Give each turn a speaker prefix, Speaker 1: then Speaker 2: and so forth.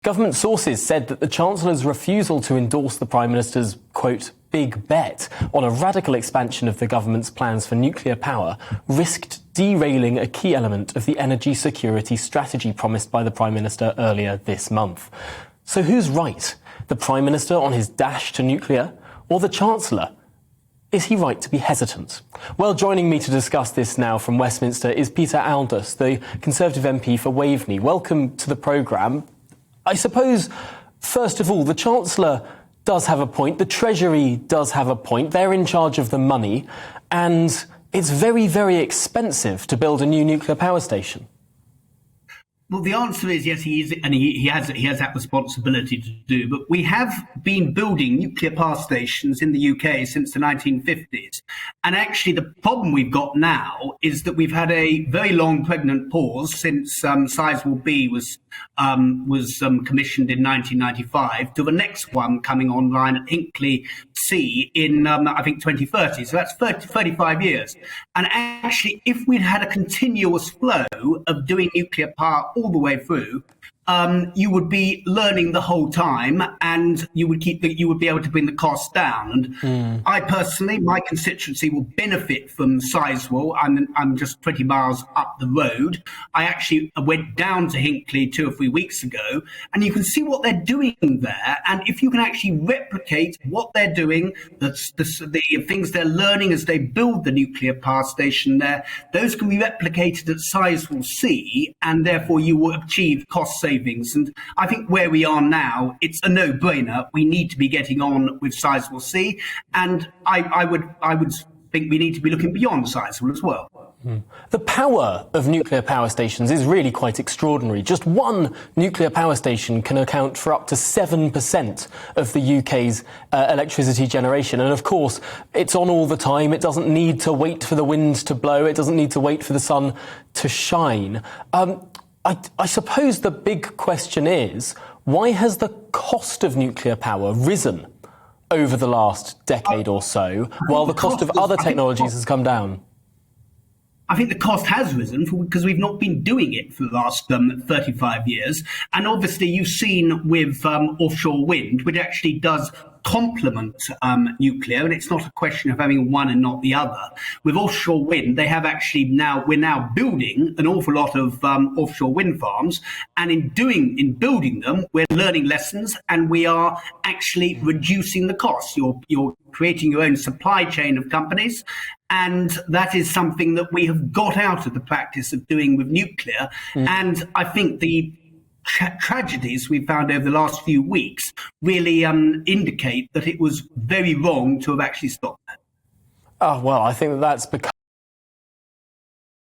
Speaker 1: Government sources said that the Chancellor's refusal to endorse the Prime Minister's, quote, big bet on a radical expansion of the government's plans for nuclear power risked derailing a key element of the energy security strategy promised by the Prime Minister earlier this month. So who's right? The Prime Minister on his dash to nuclear, or the Chancellor? Is he right to be hesitant? Well, joining me to discuss this now from Westminster is Peter Aldous, the Conservative MP for Waveney. Welcome to the programme. I suppose, first of all, the Chancellor does have a point, the Treasury does have a point, they're in charge of the money, and it's very, very expensive to build a new nuclear power station.
Speaker 2: Well, the answer is yes, he is, and he has that responsibility to do. But we have been building nuclear power stations in the UK since the 1950s, and actually the problem we've got now is that we've had a very long pregnant pause since Sizewell B was commissioned in 1995 to the next one coming online at Hinkley C in I think 2030. So that's 35 years. And actually, if we'd had a continuous flow of doing nuclear power all the way through, you would be learning the whole time, and you would be able to bring the cost down. And I personally, my constituency will benefit from Sizewell. I'm just 20 miles up the road. I actually went down to Hinkley 2 or 3 weeks ago, and you can see what they're doing there. And if you can actually replicate what they're doing, the things they're learning as they build the nuclear power station there, those can be replicated at Sizewell C, and therefore you will achieve cost savings. And I think where we are now, it's a no-brainer. We need to be getting on with Sizewell C, and I would think we need to be looking beyond Sizewell as well.
Speaker 1: The power of nuclear power stations is really quite extraordinary. Just one nuclear power station can account for up to 7% of the UK's electricity generation. And of course, it's on all the time. It doesn't need to wait for the wind to blow. It doesn't need to wait for the sun to shine. I suppose the big question is, why has the cost of nuclear power risen over the last decade or so, while the cost of other technologies has come down?
Speaker 2: I think the cost has risen because we've not been doing it for the last 35 years. And obviously you've seen with offshore wind, which actually does complement nuclear, and it's not a question of having one and not the other. With offshore wind, we're now building an awful lot of offshore wind farms, and in building them, we're learning lessons, and we are actually reducing the costs. You're creating your own supply chain of companies, and that is something that we have got out of the practice of doing with nuclear. And I think the tragedies we've found over the last few weeks really indicate that it was very wrong to have actually stopped that.
Speaker 1: Oh, well, I think that's become